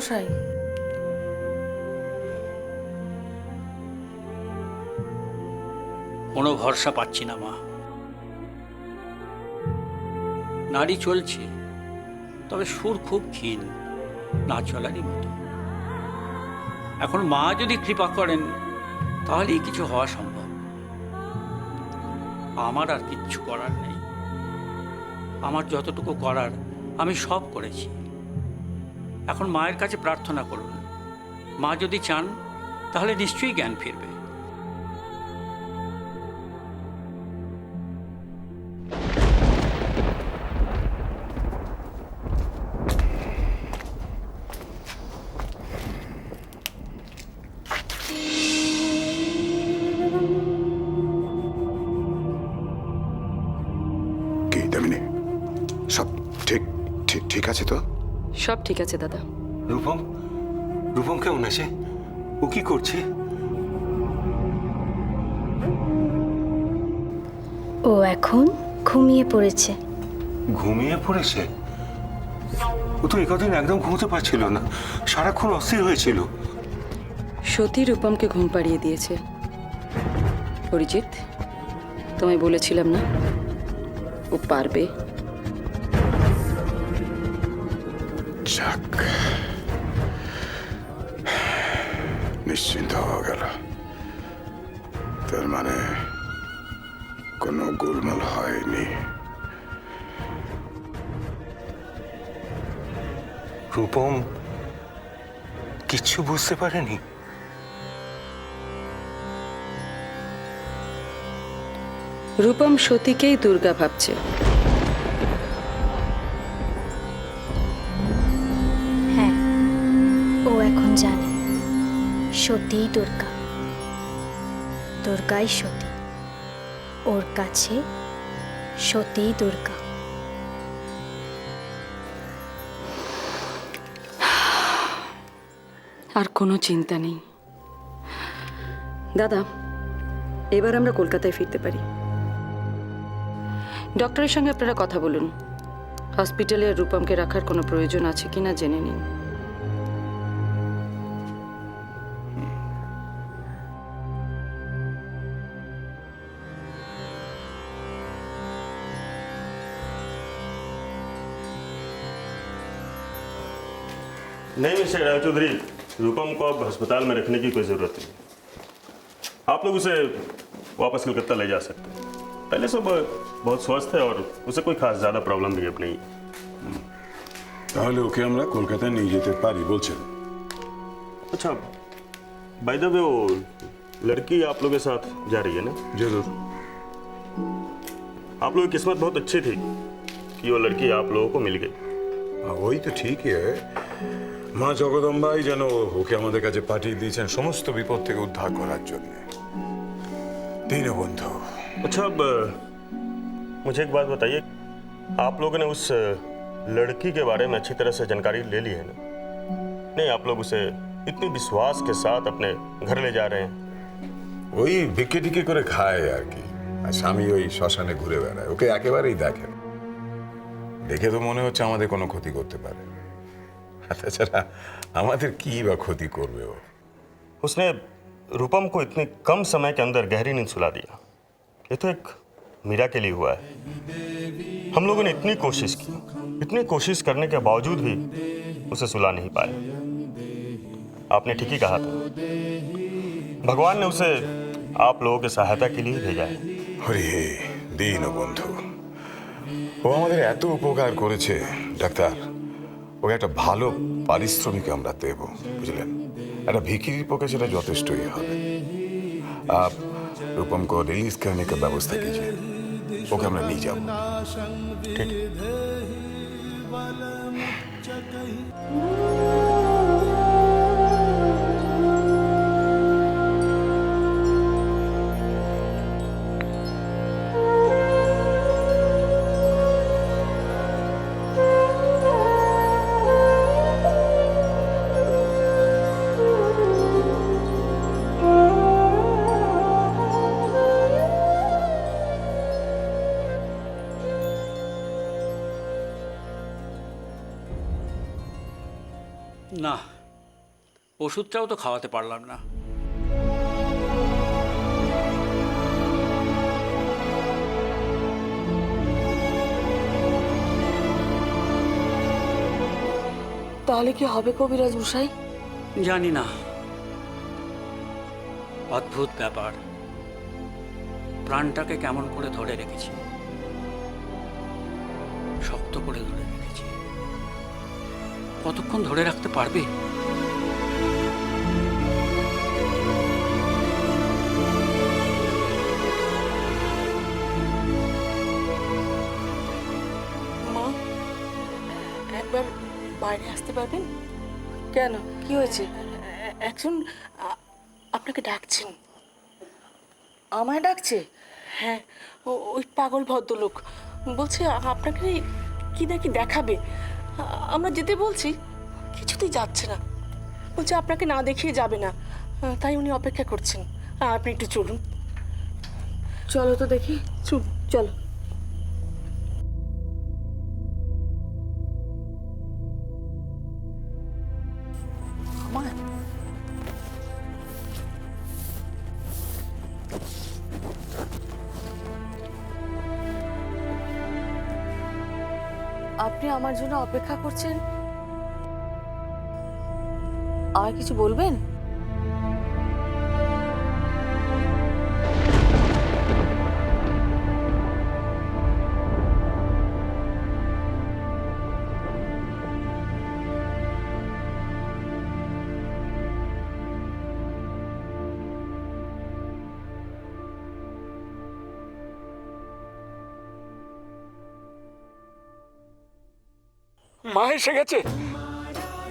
মশাই? কোনো ভরসা পাচ্ছি না মা। নাড়ি চলছে, তবে সুর খুব ক্ষীণ, না চলারই মতো। এখন মা যদি কৃপা করেন তাহলেই কিছু হওয়া সম্ভব। আমার আর কিচ্ছু করার নেই। আমার যতটুকু করার আমি সব করেছি। এখন মায়ের কাছে প্রার্থনা করুন, মা যদি চান তাহলে নিশ্চয়ই জ্ঞান ফিরবে। কি দামিনী, সব ঠিক ঠিক ঠিক আছে তো? সব ঠিক আছে দাদা। রূপম, রূপম কেমন আছে? ও কি করছে? ও এখন ঘুমিয়ে পড়েছে। ঘুমিয়ে পড়েছে? ও তো একদিন একদম ঘুমোতে পারছিল না, সারাক্ষণ অস্থির হয়েছিল। সতী রূপমকে ঘুম পাড়িয়ে দিয়েছে। অরিজিৎ, তোমায় বলেছিলাম না ও পারবে। যাক, নিশ্চিন্ত হওয়া গেল। তার মানে কোনো গোলমাল হয়নি। রূপম কিচ্ছু বুঝতে পারেনি? রূপম সতীকেই দুর্গা ভাবছে। হ্যাঁ, ও এখন জানে সতীই দুর্গা, দুর্গাই সতী। ওর কাছে সতীই দুর্গা। আর কোনো চিন্তা নেই। দাদা, এবার আমরা কলকাতায় ফিরতে পারি। ডক্টরের সঙ্গে আপনারা কথা বলুন, হসপিটালে রূপমকে রাখার কোনো প্রয়োজন আছে কিনা জেনে নিন। नहीं मिस्टर रायचौधरी, रूपम को अब अस्पताल में रखने की कोई ज़रूरत नहीं। आप लोग उसे वापस कलकत्ता ले जा सकते हैं। पहले से बहुत स्वस्थ है और उसे कोई खास ज़्यादा प्रॉब्लम भी अब नहीं। তাহলে ওকে আমরা কলকাতায় নিয়ে যেতে পারি বলছেন? अच्छा, बाय द वे वो लड़की आप लोगों के साथ जा रही है ना? जरूर। आप लोगों की किस्मत बहुत अच्छी थी कि वो लड़की आप लोगों को मिल गई। ওই তো ঠিকই। মা জগদম্বাই যেন ওকে আমাদের কাছে পাঠিয়ে দিয়েছেন সমস্ত বিপদ থেকে উদ্ধার করার জন্য। দীনবন্ধু। अच्छा, अब मुझे एक बात बताइए, आप लोगों ने उस लड़की के बारे में अच्छी तरह से जानकारी ले ली है ना? नहीं, आप लोग उसे इतनी विश्वास के साथ अपने घर ले जा रहे हैं। ওই ভিক্ষে টিকে করে খায় আর কি, আর স্বামী ওই শ্মশানে ঘুরে বেড়ায়। ওকে একেবারেই দেখেন, দেখে তো মনে হচ্ছে আমাদের কোনো ক্ষতি করতে পারে। তাছাড়া আমাদের কি বা ক্ষতি করবে ও? उसने रूपम को इतने कम समय के अंदर गहरी नींद सुला दिया। ये तो एक मीरा के लिए हुआ है। हम लोगों ने इतनी कोशिश करने के बावजूद भी उसे सुला नहीं पाए। आपने ठीक ही कहा था, भगवान ने उसे आप लोगों की सहायता के लिए ही भेजा है। হরে দীনবন্ধু, ও আমাদের এত উপকার করেছে ডাক্তার, ওকে একটা ভালো পারিশ্রমিক আমরা দেব, বুঝলেন? একটা ভিখিরির পক্ষে সেটা যথেষ্টই হবে। आप रूपम को रिलीज करने का व्यवस्था कीजिए, ओके আমরা নিয়ে যাব। ठीक। না, ওষুধটাও তো খাওয়াতে পারলাম না। তাহলে কি হবে কবিরাজ মশাই? জানি না, অদ্ভুত ব্যাপার। প্রাণটাকে কেমন করে ধরে রেখেছি, শক্ত করে ধরে রেখেছি। কতক্ষণ ধরে রাখতে পারবে? মা, একবার বাইরে আসতে পারবেন? কেন, কি হয়েছে? একজন আপনাকে ডাকছেন। আমায় ডাকছে? হ্যাঁ, ওই পাগল ভদ্রলোক বলছে আপনাকে কি না কি দেখাবে। আমরা যেতে বলছি, কিছুতেই যাচ্ছে না। বলছে আপনাকে না দেখিয়ে যাবে না, তাই উনি অপেক্ষা করছেন। আপনি একটু চলুন। চলো তো দেখি। চলো। আপনি আমার জন্য অপেক্ষা করছেন? আর কিছু বলবেন? মা এসে গেছে,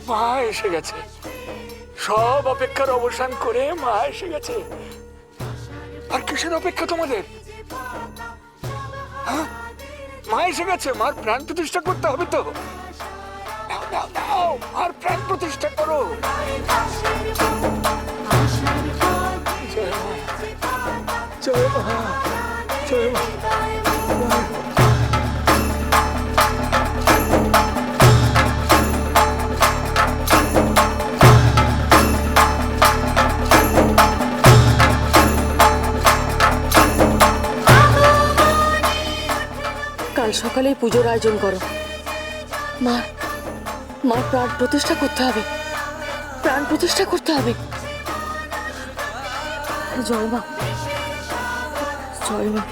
মা এসে গেছে। সব অপেক্ষার অবসান করে মা এসে গেছে। আর কিসের অপেক্ষা তোমাদের? হ্যাঁ, মা এসে গেছে। মার প্রাণ প্রতিষ্ঠা করতে হবে তো। নাও নাও নাও, মার প্রাণ প্রতিষ্ঠা করো। জয় মা, জয় মা, জয় মা। কাল সকালেই পুজোর আয়োজন করো। মার প্রাণ প্রতিষ্ঠা করতে হবে, প্রাণ প্রতিষ্ঠা করতে হবে। জয় মা, জয় মা।